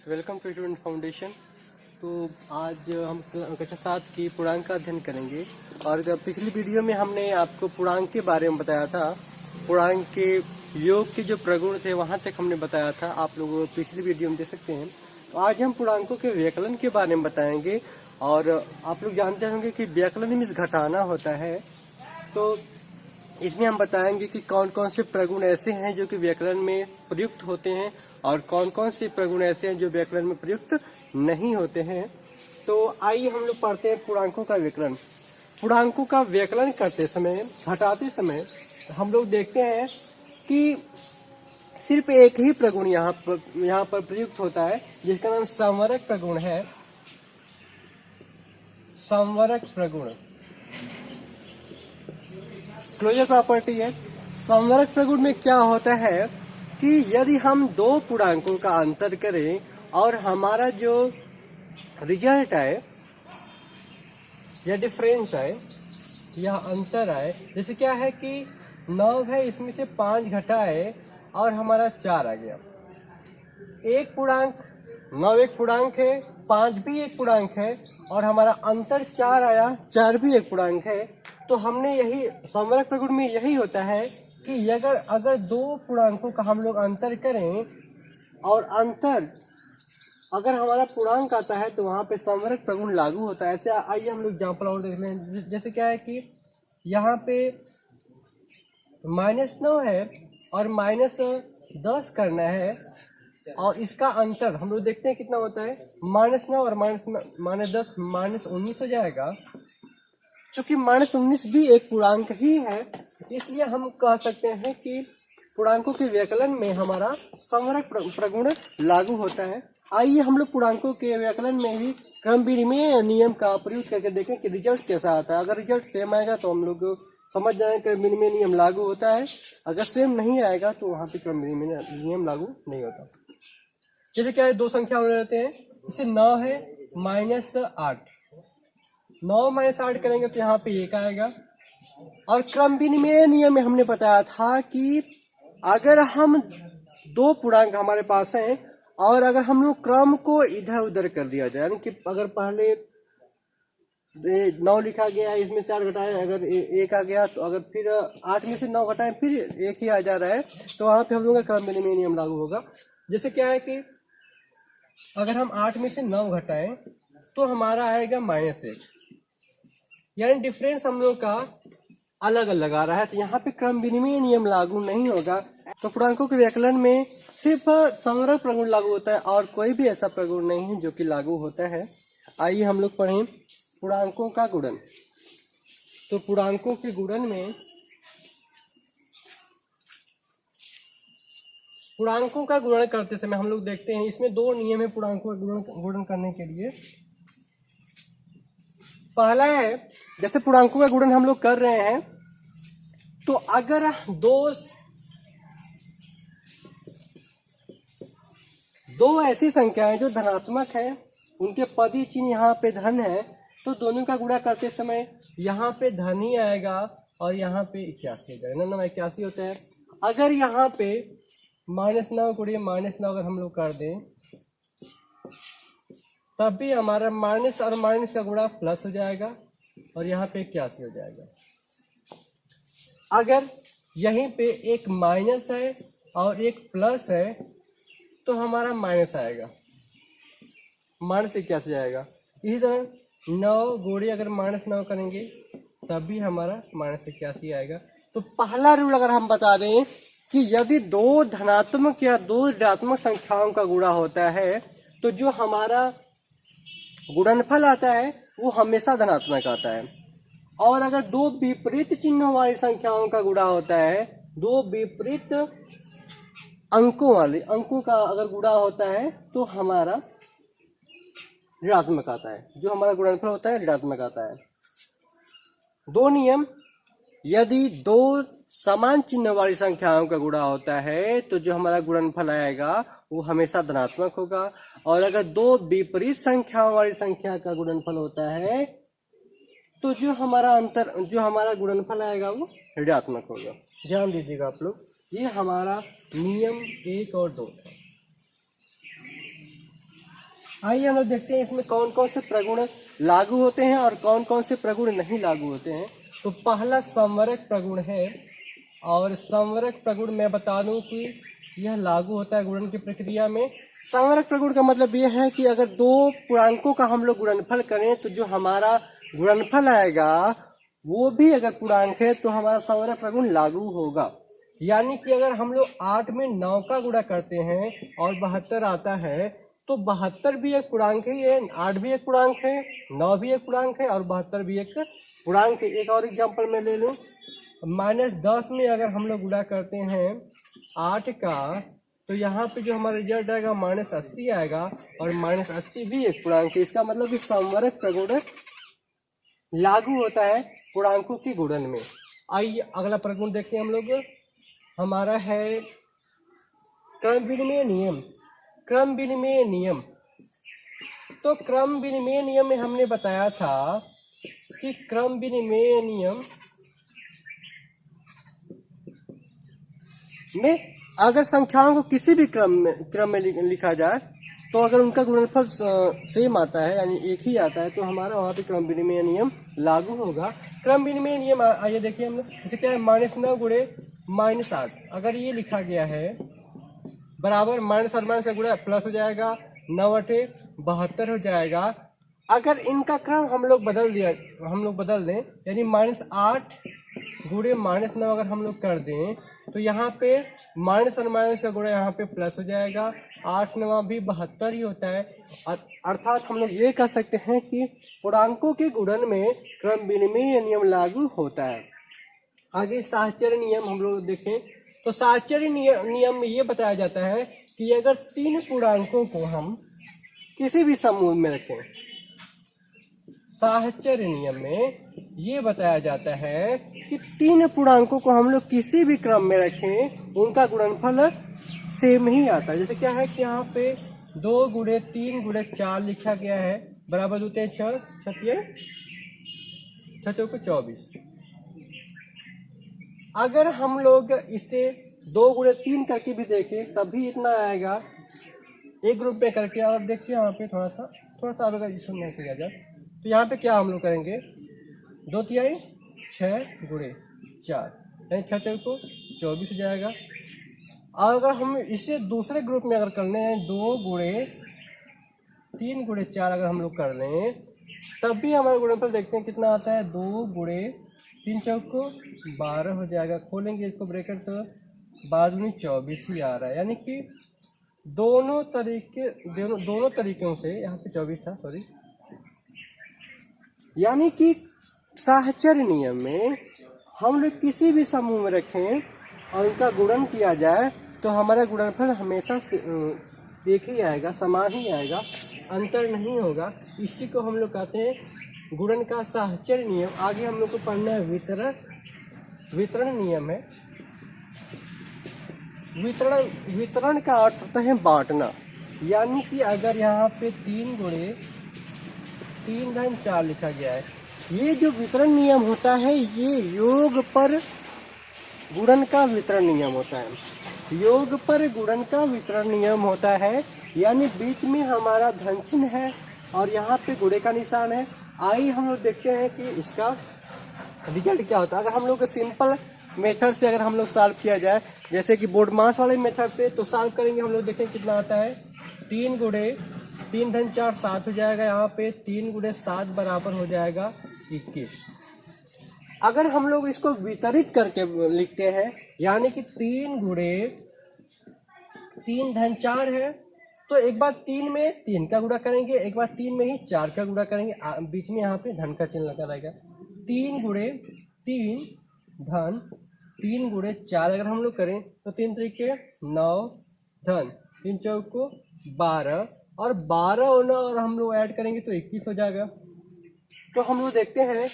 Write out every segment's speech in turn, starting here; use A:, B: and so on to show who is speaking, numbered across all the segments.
A: Welcome to student foundation. तो आज हम कक्षा 7 की पूर्णांक का अध्ययन करेंगे। और पिछली वीडियो में हमने आपको पूर्णांक के बारे में बताया था। पूर्णांक के योग के जो प्रगुण थे वहां तक हमने बताया था, आप लोग पिछली वीडियो में देख सकते हैं। तो आज हम पूर्णांकों के व्याकलन के बारे में बताएंगे। और आप लोग जानते होंगे कि व्याकलन में घटाना होता है, तो इसमें हम बताएंगे कि कौन कौन से प्रगुण ऐसे हैं जो कि व्याकरण में प्रयुक्त होते हैं और कौन कौन से प्रगुण ऐसे हैं जो व्याकरण में प्रयुक्त नहीं होते हैं। तो आइए हम लोग पढ़ते हैं पूर्णांकों का व्याकरण। पूर्णांकों का व्याकलन करते समय, घटाते समय हम लोग देखते हैं कि सिर्फ एक ही प्रगुण यहाँ पर प्रयुक्त होता है, जिसका नाम संवरक प्रगुण है। संवरक प्रगुण क्लोजर प्रॉपर्टी है। संवरक प्रगुण में क्या होता है कि यदि हम दो पूर्णांकों का अंतर करें और हमारा जो रिजल्ट आए या डिफरेंस आए या अंतर आए, जैसे क्या है कि 9 है, इसमें से 5 घटाए और हमारा 4 आ गया। एक पूर्णांक 9 एक पूर्णांक है, 5 भी एक पूर्णांक है और हमारा अंतर 4 आया, 4 भी एक पूर्णांक है। तो हमने यही संवरक प्रगुण में यही होता है कि अगर दो पूर्णांकों का हम लोग अंतर करें और अंतर अगर हमारा पूर्णांक आता है तो वहां पे संवरक प्रगुण लागू होता है। ऐसे आइए हम लोग एग्जाम्पल और देख लें। जैसे क्या है कि यहाँ पे -9 है और -10 करना है और इसका अंतर हम लोग देखते हैं कितना होता है। -9 और -10 -19 हो जाएगा। चूंकि -19 भी एक पूर्णांक ही है, इसलिए हम कह सकते हैं कि पूर्णांकों के व्याकलन में हमारा संवरक प्रगुण लागू होता है। आइए हम लोग पूर्णांकों के व्याकलन में ही क्रम विनिमय नियम का प्रयोग करके देखें कि रिजल्ट कैसा आता है। अगर रिजल्ट सेम आएगा तो हम लोग समझ जाएं कि विनिमय नियम लागू होता है। अगर सेम नहीं आएगा तो वहां पे क्रम विनिमय नियम लागू नहीं होता। जैसे क्या है, दो संख्या रहते हैं, जैसे 9 है -8, 9 - 8 करेंगे तो यहाँ पे 1 आएगा। और क्रम विनिमय नियम में हमने बताया था कि अगर हम दो पूर्णांक हमारे पास हैं और अगर हम लोग क्रम को इधर उधर कर दिया जाए, यानी कि अगर पहले 9 लिखा गया, इसमें से 8 घटाए, अगर 1 आ गया, तो अगर फिर 8 में से 9 घटाए फिर 1 ही आ जा रहा है, तो वहां पे हम लोग का क्रम विनिमय नियम लागू होगा। जैसे क्या है कि अगर हम 8 में से 9 घटाएं तो हमारा आएगा -1, यानी डिफरेंस हम लोग का अलग अलग आ रहा है, तो यहाँ पे क्रम विनिमय नियम लागू नहीं होगा। तो पूर्णांकों के व्याकलन में सिर्फ संवरक प्रगुण लागू होता है और कोई भी ऐसा प्रगुण नहीं है जो कि लागू होता है। आइए हम लोग पढ़ें पूर्णांकों का गुणन। तो पूर्णांकों के गुणन में, पूर्णांकों का गुणन करते समय हम लोग देखते हैं इसमें दो नियम है पूर्णांकों का गुणन करने के लिए। पहला है, जैसे पूर्णांकों का गुणन हम लोग कर रहे हैं तो अगर दो ऐसी संख्याएं जो धनात्मक है, उनके पदी चिन्ह यहाँ पे धन है, तो दोनों का गुणा करते समय यहाँ पे धन ही आएगा और यहाँ पे 81 आएगा। 9 81 होता है। अगर यहाँ पे -9 गुणिये -9 अगर हम लोग कर दें तब भी हमारा माइनस और माइनस का गुणा प्लस हो जाएगा और यहाँ पे 81 हो जाएगा। अगर यहीं पे एक माइनस है और एक प्लस है तो हमारा माइनस आएगा, -81 आएगा। इसी तरह 9 गुणिये अगर -9 करेंगे तब भी हमारा -81 आएगा। तो पहला रूल अगर हम बता दें कि यदि दो धनात्मक या दो ऋणात्मक संख्याओं का गुणा होता है तो जो हमारा गुणनफल आता है वो हमेशा धनात्मक आता है। और अगर दो विपरीत चिन्ह वाली संख्याओं का गुणा होता है, दो विपरीत अंकों का अगर गुणा होता है तो हमारा ऋणात्मक आता है। जो हमारा गुणनफल होता है ऋणात्मक आता है। दो नियम, यदि दो समान चिन्ह वाली संख्याओं का गुणा होता है तो जो हमारा गुणनफल आएगा वो हमेशा धनात्मक होगा। और अगर दो विपरीत संख्याओं वाली संख्या का गुणनफल होता है तो जो हमारा गुणनफल आएगा वो ऋणात्मक होगा। ध्यान दीजिएगा आप लोग, ये हमारा नियम 1 और 2 था। आइए हम लोग देखते हैं इसमें कौन कौन से प्रगुण लागू होते हैं और कौन कौन से प्रगुण नहीं लागू होते हैं। तो पहला संवरक प्रगुण है, और संवरक प्रगुण मैं बता दूं कि यह लागू होता है गुणन की प्रक्रिया में। संवरक प्रगुण का मतलब यह है कि अगर दो पूर्णांकों का हम लोग गुणनफल करें तो जो हमारा गुणनफल आएगा वो भी अगर पूर्णांक है तो हमारा संवरक प्रगुण लागू होगा। यानी कि अगर हम लोग 8 में 9 का गुणा करते हैं और 72 आता है तो 72 भी एक पूर्णांक ही है, 8 भी एक पूर्णांक है, 9 भी एक पूर्णांक है और 72 भी एक पूर्णांक है। एक और एग्जांपल मैं ले लूं, -10 में अगर हम लोग गुणा करते हैं 8 का तो यहाँ पे जो हमारा रिजल्ट आएगा -80 आएगा, और -80 भी एक पूर्णांक है। इसका मतलब कि संवरक प्रगुण लागू होता है पूर्णांकों के गुणन में। आइए अगला प्रगुण देखते हैं हम लोग, हमारा है क्रम विनिमय नियम। क्रम विनिमय नियम, तो क्रम विनिमय नियम में हमने बताया था कि क्रम विनिमय नियम में अगर संख्याओं को किसी भी क्रम में लिखा जाए तो अगर उनका गुणनफल सेम आता है यानी एक ही आता है तो हमारा वहाँ पे क्रम विनिमय नियम लागू होगा। क्रम विनिमय नियम आइए देखिए हम लोग, जैसे क्या है -9 गुणे -8, अगर ये लिखा गया है बराबर -8 से गुणा प्लस हो जाएगा, 9 72 हो जाएगा। अगर इनका क्रम हम लोग बदल दें यानी -8 गुणे -9 अगर हम लोग कर दें तो यहाँ पे -8 का गुणा यहाँ पे प्लस हो जाएगा, 8 9 भी 72 ही होता है। अर्थात हम लोग ये कह सकते हैं कि पूर्णांकों के गुणन में क्रम विनिमय नियम लागू होता है। आगे साहचर्य नियम हम लोग देखें तो साहचर्य नियम में ये बताया जाता है कि अगर 3 पूर्णांकों को हम किसी भी समूह में रखें, साहचर्य नियम में ये बताया जाता है कि 3 पूर्णांकों को हम लोग किसी भी क्रम में रखें उनका गुणनफल सेम ही आता है। जैसे क्या है कि यहाँ पे 2 गुणे 3 गुणे 4 लिखा गया है, बराबर 2 3 6 6 चौको 24। अगर हम लोग इसे 2 गुणे 3 करके भी देखें तब भी इतना आएगा एक ग्रुप में करके। और देखिए यहाँ पे थोड़ा सा अगर इसमें नहीं किया जाए तो यहाँ पे क्या हम लोग करेंगे, 2 3 6 गुणे 4 यानी 6 चौको 24 हो जाएगा। और अगर हम इसे दूसरे ग्रुप में अगर कर लें 2 गुणे 3 गुणे 4 अगर हम लोग कर लें तब भी हमारा गुणनफल देखते हैं कितना आता है, 2 गुणे 3 चौको 12 हो जाएगा। खोलेंगे इसको ब्रैकेट तो 12 दूनी 24 ही आ रहा है। यानी कि दोनों तरीकों से, यहाँ पे 24 था सॉरी, यानी कि साहचर्य नियम में हम लोग किसी भी समूह में रखें और उनका गुणन किया जाए तो हमारा गुणनफल हमेशा एक ही आएगा, समान ही आएगा, अंतर नहीं होगा। इसी को हम लोग कहते हैं गुणन का साहचर्य नियम। आगे हम लोग को पढ़ना है वितरण नियम है। वितरण का अर्थ होता है बांटना। यानी कि अगर यहाँ पे 3 गुणे 3 धन 4 लिखा गया है, ये जो वितरण नियम होता है ये योग पर गुणन का वितरण नियम होता है। योग पर गुणन का वितरण नियम होता है, यानी बीच में हमारा धन चिन्ह है और यहाँ पे गुणे का निशान है। आइए हम लोग देखते हैं कि इसका रिजल्ट क्या होता है। अगर हम लोग सिंपल मेथड से अगर हम लोग सॉल्व किया जाए, जैसे कि बोर्ड मास वाले मेथड से, तो सॉल्व करेंगे हम लोग, देखें कितना आता है। 3 गुणे 3 धन 4 7 हो जाएगा। यहाँ पे 3 गुणे 7 बराबर हो जाएगा 21। अगर हम लोग इसको वितरित करके लिखते हैं, यानी कि 3 गुणे 3 धन 4 है तो एक बार 3 में 3 का गुणा करेंगे, एक बार 3 में ही 4 का गुणा करेंगे, बीच में यहाँ पे धन का चिन्ह लगा रहेगा। 3 गुणे 3 धन 3 गुणे 4 अगर हम लोग करें तो 3 तरीके 9 धन 3 चौको 12 और 12 और हम लोग ऐड करेंगे तो 21 हो जाएगा। तो हम लोग देखते हैं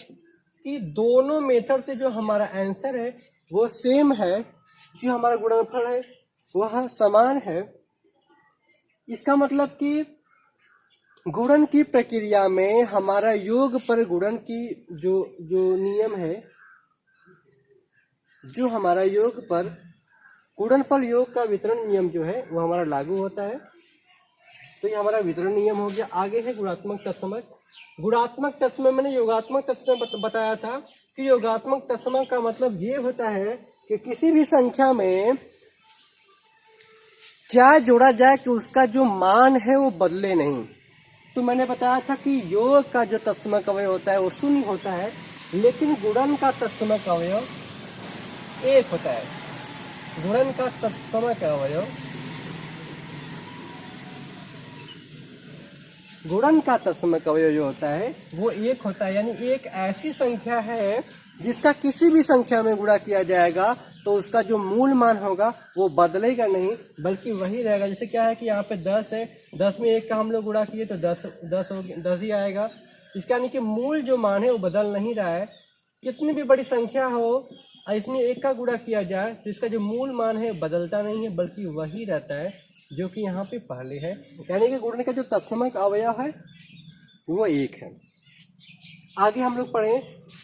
A: कि दोनों मेथड से जो हमारा आंसर है वो सेम है, जो हमारा गुणनफल है वह समान है। इसका मतलब कि गुणन की प्रक्रिया में हमारा योग पर गुणन की जो नियम है, जो हमारा योग पर गुणनफल योग का वितरण नियम जो है वो हमारा लागू होता है। तो ये हमारा वितरण नियम हो गया। आगे है गुणात्मक तत्समक। गुणात्मक तत्समक मैंने योगात्मक तत्समक बताया था कि योगात्मक तत्समक का मतलब ये होता है कि किसी भी संख्या में क्या जोड़ा जाए कि उसका जो मान है वो बदले नहीं। तो मैंने बताया था कि योग का जो तत्समक अवयव होता है वो शून्य होता है, लेकिन गुणन का तत्समक अवयव 1 होता है। गुणन का तत्समक अवयव गुणन का तत्समक अवयव जो होता है वो 1 होता है। यानी एक ऐसी संख्या है जिसका किसी भी संख्या में गुणा किया जाएगा तो उसका जो मूल मान होगा वो बदलेगा नहीं, बल्कि वही रहेगा। जैसे क्या है कि यहाँ पे 10 है, 10 में 1 का हम लोग गुणा किए तो 10 ही आएगा। इसका यानी कि मूल जो मान है वो बदल नहीं रहा है। कितनी भी बड़ी संख्या हो, इसमें 1 का गुणा किया जाए तो इसका जो मूल मान है बदलता नहीं है, बल्कि वही रहता है जो कि यहाँ पे पहले है। यानी कि गुणन का जो तत्समक अवयव है वो 1 है। आगे हम लोग पढ़ें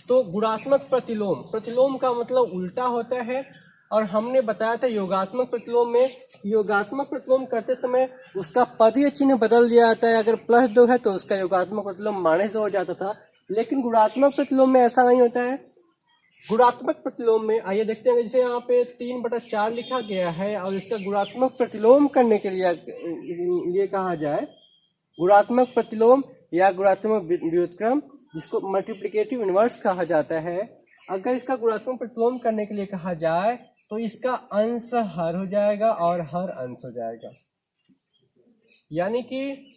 A: तो गुणात्मक प्रतिलोम। प्रतिलोम का मतलब उल्टा होता है, और हमने बताया था योगात्मक प्रतिलोम में, योगात्मक प्रतिलोम करते समय उसका पदीय चिन्ह बदल दिया जाता है। अगर +2 है तो उसका योगात्मक प्रतिलोम -2 हो जाता था, लेकिन गुणात्मक प्रतिलोम में ऐसा नहीं होता है। गुणात्मक प्रतिलोम में आइए देखते हैं, जैसे यहाँ पे 3/4 लिखा गया है और इसका गुणात्मक प्रतिलोम करने के लिए कहा जाए, गुणात्मक प्रतिलोम या गुणात्मक व्युत्क्रम, जिसको मल्टीप्लिकेटिव इनवर्स कहा जाता है, अगर इसका गुणात्मक प्रतिलोम करने के लिए कहा जाए तो इसका अंश हर हो जाएगा और हर अंश हो जाएगा। यानी कि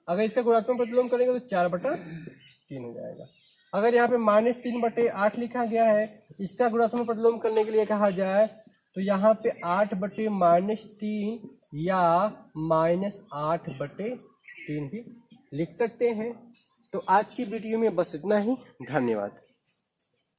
A: अगर इसका गुणात्मक प्रतिलोम करेंगे तो 4/3 हो जाएगा। अगर यहाँ पे -3/8 लिखा गया है, इसका गुणात्मक प्रतिलोम करने के लिए कहा जाए तो यहाँ पे 8/-3 या -8/3 भी लिख सकते हैं। तो आज की वीडियो में बस इतना ही। धन्यवाद।